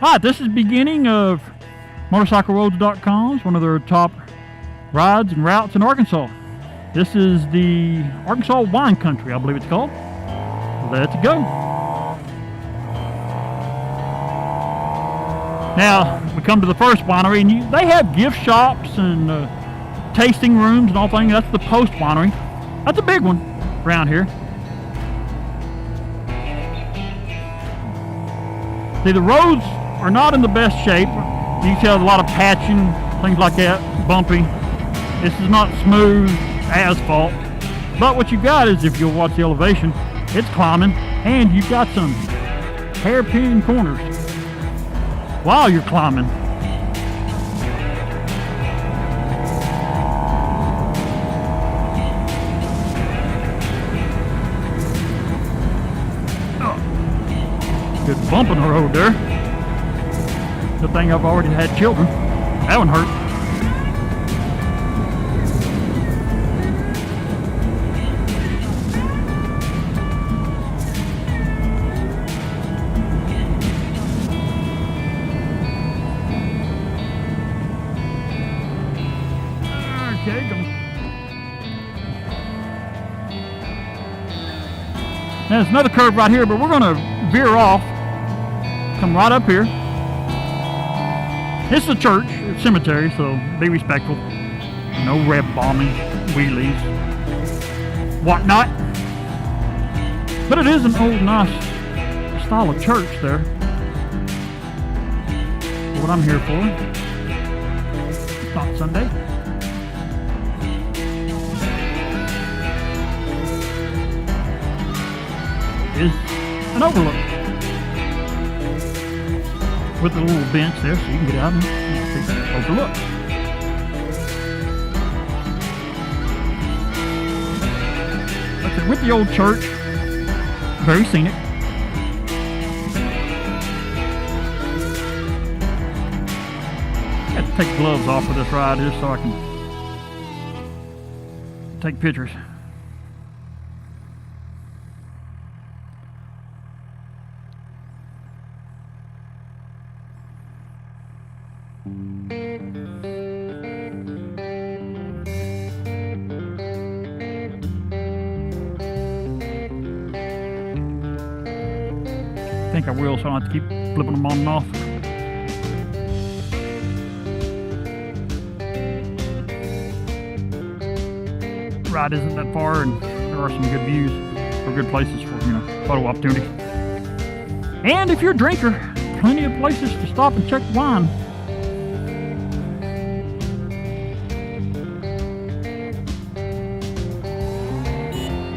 Hi, this is beginning of motorcycleroads.com's, one of their top rides and routes in Arkansas. This is the Arkansas Wine Country, I believe it's called. Let's go. Now, we come to the first winery, and they have gift shops and tasting rooms and all things. That's the Post Winery. That's a big one around here. See, the roads are not in the best shape. You can tell a lot of patching, things like that, bumpy. This is not smooth asphalt. But what you got is, if you'll watch the elevation, it's climbing, and you've got some hairpin corners while you're climbing. Good bump in the road there. Good thing I've already had children. That one hurt. Okay, go. Now there's another curve right here, but we're going to veer off. Come right up here. This is a church, a cemetery, so be respectful. No rev bombing, wheelies, whatnot. But it is an old, nice style of church there. What I'm here for. It's not Sunday. It is an overlook with a little bench there, so you can get out and overlook. Like I said, with the old church, very scenic. I had to take gloves off for this ride here so I can take pictures. I think I will, so I don't have to keep flipping them on and off. Ride isn't that far, and there are some good views or good places for, photo opportunity. And if you're a drinker, plenty of places to stop and check wine.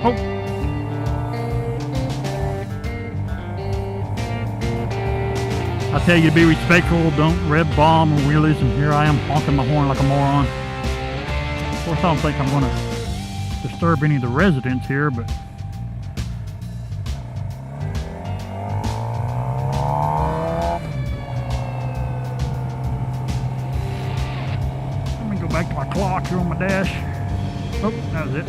Oh. I tell you to be respectful, don't rev bomb or wheelies, and here I am honking my horn like a moron. Of course, I don't think I'm going to disturb any of the residents here, but let me go back to my clock here on my dash. Oh, that was it.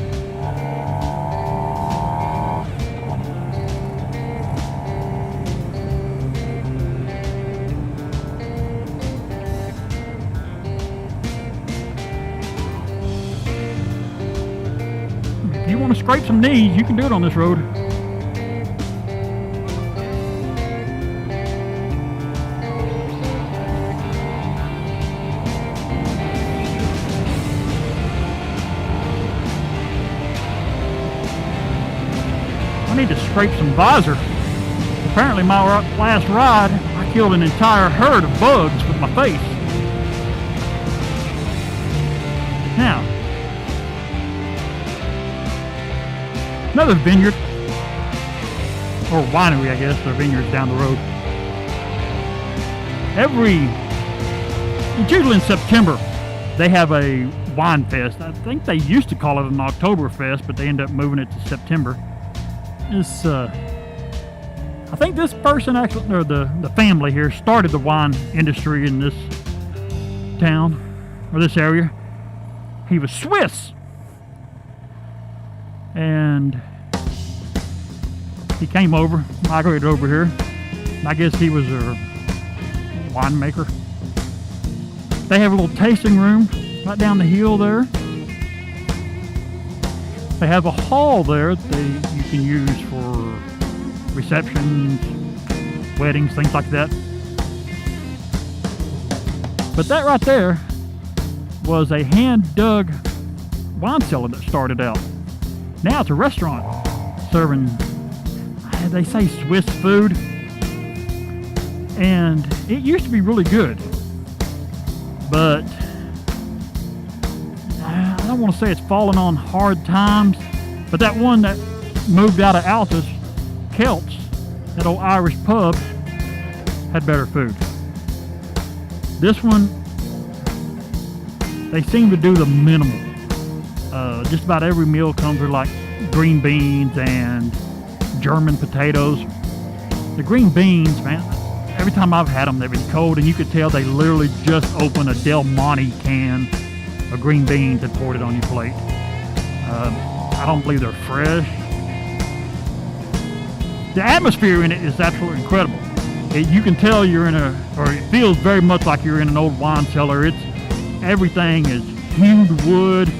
If you want to scrape some knees, you can do it on this road. I need to scrape some visor. Apparently my last ride, I killed an entire herd of bugs with my face. Now, another vineyard, or winery, I guess. There are vineyards down the road. It's usually in September, they have a wine fest. I think they used to call it an Oktoberfest, but they end up moving it to September. I think this person actually, or the family here, started the wine industry in this town, or this area. He was Swiss. And he came over, migrated over here. I guess he was winemaker. They have a little tasting room right down the hill there. They have a hall there you can use for receptions, weddings, things like that. But that right there was a hand-dug wine cellar that started out. Now it's a restaurant serving, they say, Swiss food. And it used to be really good. But I don't want to say it's fallen on hard times, but that one that moved out of Altus, Celts, that old Irish pub, had better food. This one, they seem to do the minimal. Just about every meal comes with like green beans and German potatoes. The green beans, man, every time I've had them, they've been cold, and you could tell they literally just opened a Del Monte can of green beans and poured it on your plate. I don't believe they're fresh. The atmosphere in it is absolutely incredible. You can tell it feels very much like you're in an old wine cellar. Everything is hewed wood.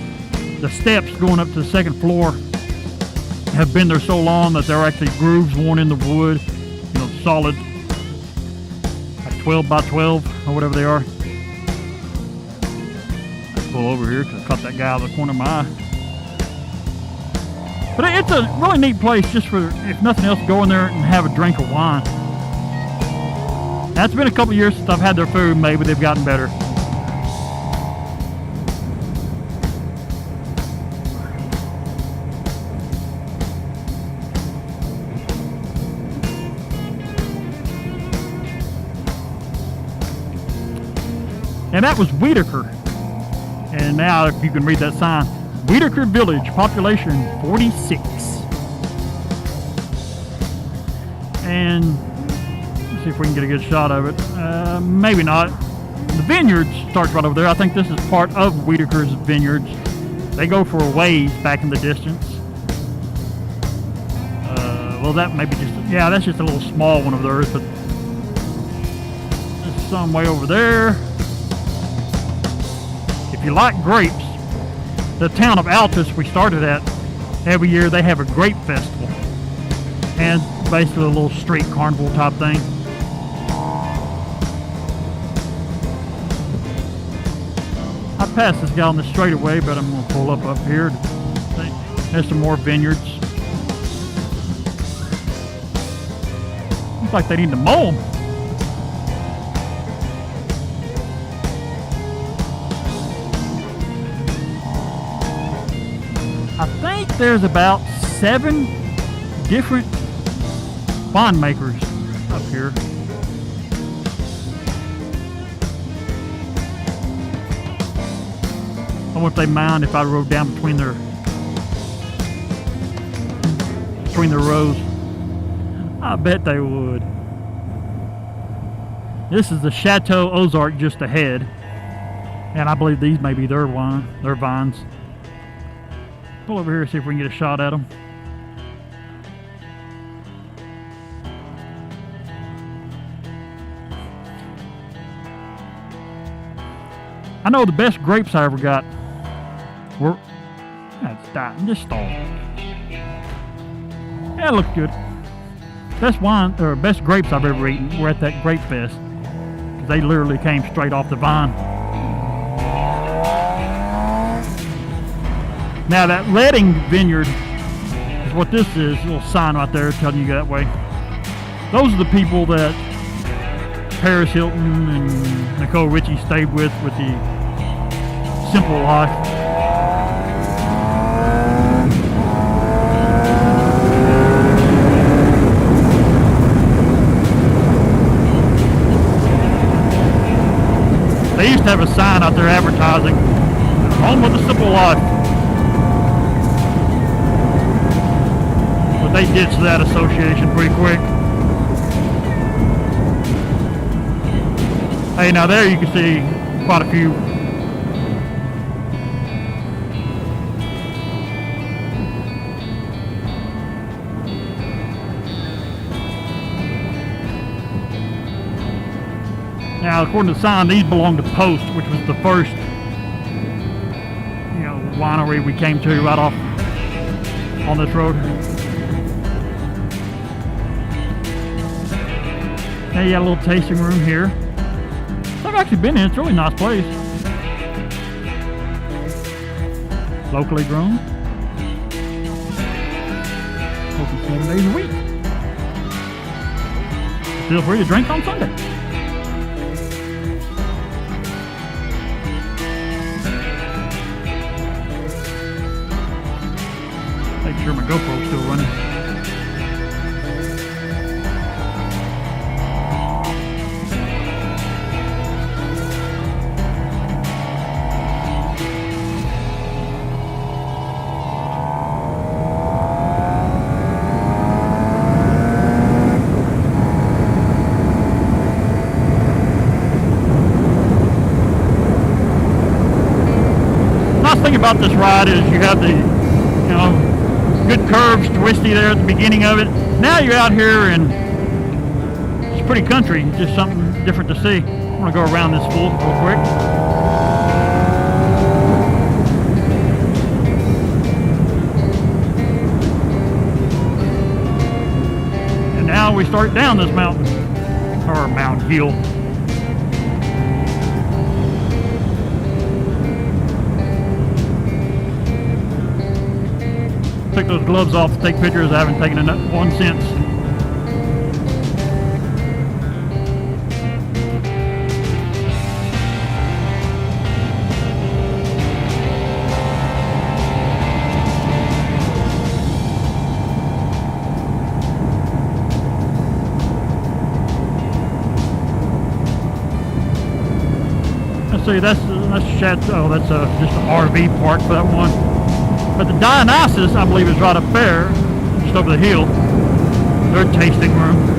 The steps going up to the second floor have been there so long that there are actually grooves worn in the wood, solid, like 12 by 12 or whatever they are. Let's pull over here because I caught that guy out of the corner of my eye. But it's a really neat place just for, if nothing else, go in there and have a drink of wine. Now, it's been a couple years since I've had their food. Maybe they've gotten better. And that was Whitaker. And now, if you can read that sign, Whitaker Village, population 46. And let's see if we can get a good shot of it. Maybe not. The vineyards starts right over there. I think this is part of Whitaker's vineyards. They go for a ways back in the distance. Well, that may be that's just a little small one of theirs, but there's some way over there. If you like grapes, the town of Altus we started at, every year they have a grape festival, and basically a little street carnival type thing. I passed this guy on the straightaway, but I'm going to pull up here. There's some more vineyards. Looks like they need to mow them. I think there's about 7 different winemakers up here. I wonder if they mind if I rode down between their rows. I bet they would. This is the Chateau Ozark just ahead, and I believe these may be their vines. Pull over here and see if we can get a shot at them. I know the best grapes I ever got were... That's dying, just stalled. Yeah, it looks good. Best grapes I've ever eaten were at that Grape Fest. They literally came straight off the vine. Now that Redding Vineyard is what this is, a little sign right there telling you that way. Those are the people that Paris Hilton and Nicole Richie stayed with the simple life. They used to have a sign out there advertising, home with the simple life. But they ditched that association pretty quick. Hey, now there you can see quite a few. Now Now, according to the sign, these belong to Post, which was the first, winery we came to right off on this road. Now you got a little tasting room here. I've actually been in. It's a really nice place. Locally grown. Open 7 days a week. Feel free to drink on Sunday. Make sure my GoPro's still running. Nice thing about this ride is you have the, good curves, twisty there at the beginning of it. Now you're out here and it's pretty country, just something different to see. I'm gonna go around this fool real quick. And now we start down this mountain, or mountain hill. Take those gloves off to take pictures. I haven't taken one since. Let's see, that's Chateau. That's just an RV park for that one. But the Dionysus, I believe, is right up there, just over the hill. Their tasting room.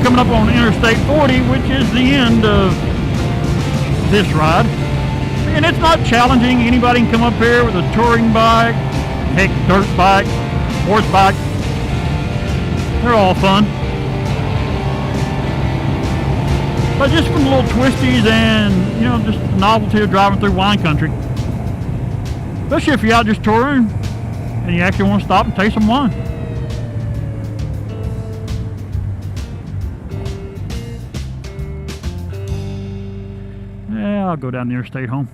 Coming up on Interstate 40, which is the end of this ride. And it's not challenging. Anybody can come up here with a touring bike, heck, dirt bike, horse bike. They're all fun. But just from the little twisties and, just the novelty of driving through wine country. Especially if you're out just touring and you actually want to stop and taste some wine. Yeah, I'll go down the interstate home.